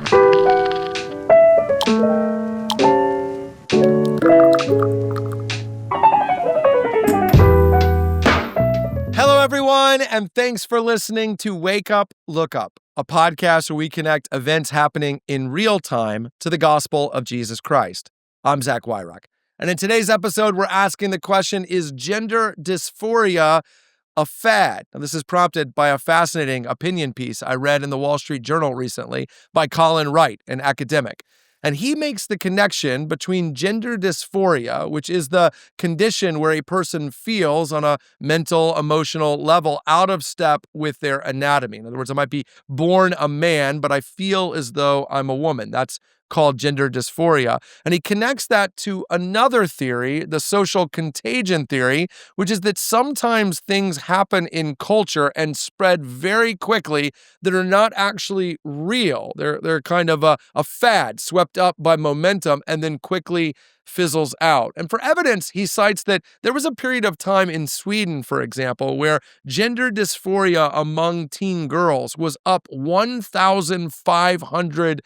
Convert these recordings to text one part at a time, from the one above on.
Hello, everyone, and thanks for listening to Wake Up, Look Up, a podcast where we connect events happening in real time to the gospel of Jesus Christ. I'm Zach Wyrock, and in today's episode, we're asking the question, is gender dysphoria a fad? Now, this is prompted by a fascinating opinion piece I read in the Wall Street Journal recently by Colin Wright, an academic. And he makes the connection between gender dysphoria, which is the condition where a person feels on a mental, emotional level out of step with their anatomy. In other words, I might be born a man, but I feel as though I'm a woman. That's called gender dysphoria. And he connects that to another theory, the social contagion theory, which is that sometimes things happen in culture and spread very quickly that are not actually real. They're kind of a fad swept up by momentum and then quickly fizzles out. And for evidence, he cites that there was a period of time in Sweden, for example, where gender dysphoria among teen girls was up 1,500%.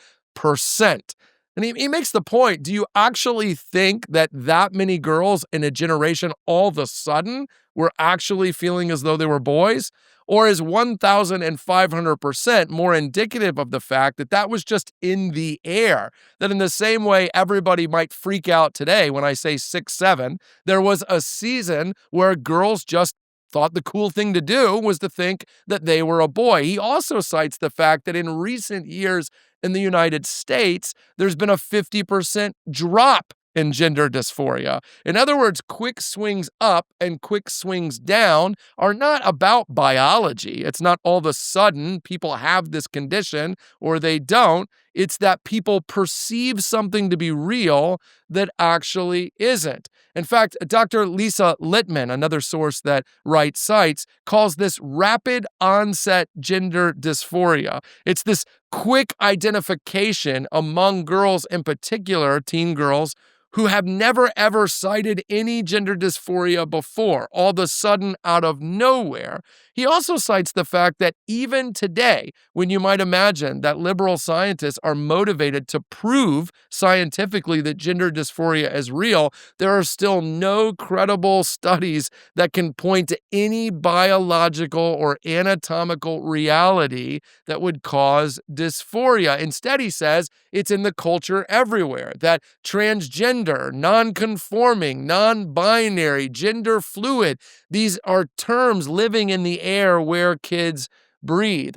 And he makes the point, do you actually think that many girls in a generation all of a sudden were actually feeling as though they were boys? Or is 1,500% more indicative of the fact that that was just in the air? That in the same way everybody might freak out today when I say 6'7", there was a season where girls just thought the cool thing to do was to think that they were a boy. He also cites the fact that in recent years in the United States, there's been a 50% drop in gender dysphoria. In other words, quick swings up and quick swings down are not about biology. It's not all of a sudden people have this condition or they don't. It's that people perceive something to be real that actually isn't. In fact, Dr. Lisa Littman, another source that Wright cites, calls this rapid onset gender dysphoria. It's this quick identification among girls in particular, teen girls, who have never ever cited any gender dysphoria before, all of a sudden out of nowhere. He also cites the fact that even today, when you might imagine that liberal scientists are motivated to prove scientifically that gender dysphoria is real, there are still no credible studies that can point to any biological or anatomical reality that would cause dysphoria. Instead, he says, it's in the culture everywhere, that transgender, non-conforming, non-binary, gender fluid, these are terms living in the air where kids breathe.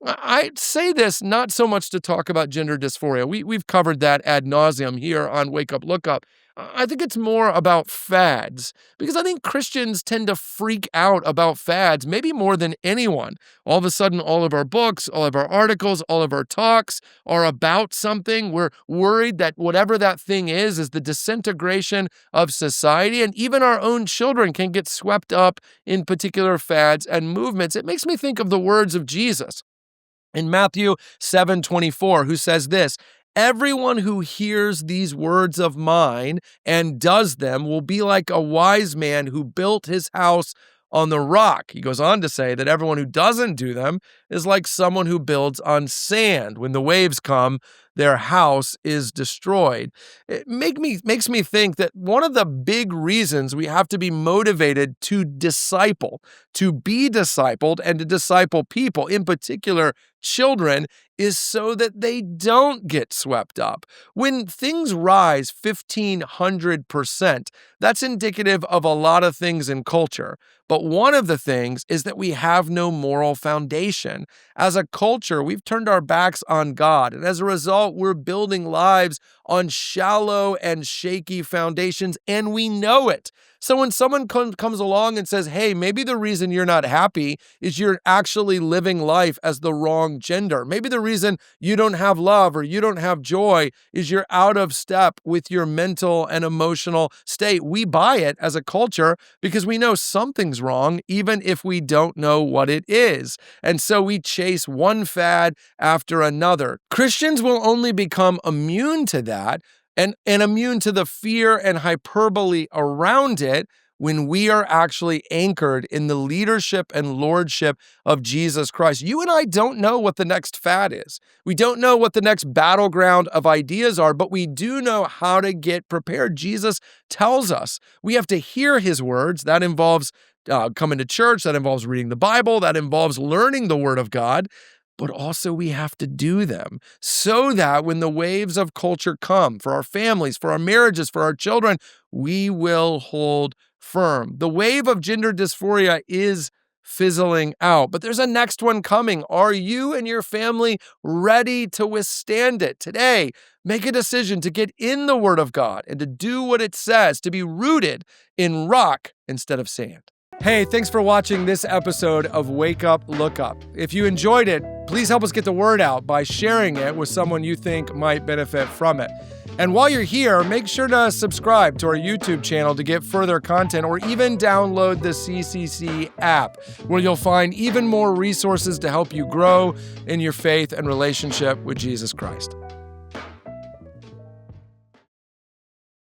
I say this not so much to talk about gender dysphoria. We've covered that ad nauseum here on Wake Up, Look Up. I think it's more about fads, because I think Christians tend to freak out about fads, maybe more than anyone. All of a sudden, all of our books, all of our articles, all of our talks are about something. We're worried that whatever that thing is the disintegration of society, and even our own children can get swept up in particular fads and movements. It makes me think of the words of Jesus in Matthew 7:24, who says this, "Everyone who hears these words of mine and does them will be like a wise man who built his house on the rock." He goes on to say that everyone who doesn't do them is like someone who builds on sand. When the waves come, their house is destroyed. It makes me think that one of the big reasons we have to be motivated to disciple, to be discipled, and to disciple people, in particular children, is so that they don't get swept up. When things rise 1,500%, that's indicative of a lot of things in culture. But one of the things is that we have no moral foundation. As a culture, we've turned our backs on God, and as a result, we're building lives on shallow and shaky foundations, and we know it. So when someone comes along and says, hey, maybe the reason you're not happy is you're actually living life as the wrong gender. Maybe the reason you don't have love or you don't have joy is you're out of step with your mental and emotional state. We buy it as a culture because we know something's wrong, even if we don't know what it is. And so we chase one fad after another. Christians will only become immune to that and immune to the fear and hyperbole around it when we are actually anchored in the leadership and lordship of Jesus Christ. You and I don't know what the next fad is. We don't know what the next battleground of ideas are, but we do know how to get prepared. Jesus tells us we have to hear his words. That involves coming to church. That involves reading the Bible. That involves learning the word of God. But also we have to do them so that when the waves of culture come for our families, for our marriages, for our children, we will hold firm. The wave of gender dysphoria is fizzling out, but there's a next one coming. Are you and your family ready to withstand it? Today, make a decision to get in the Word of God and to do what it says, to be rooted in rock instead of sand. Hey, thanks for watching this episode of Wake Up, Look Up. If you enjoyed it, please help us get the word out by sharing it with someone you think might benefit from it. And while you're here, make sure to subscribe to our YouTube channel to get further content, or even download the CCC app, where you'll find even more resources to help you grow in your faith and relationship with Jesus Christ.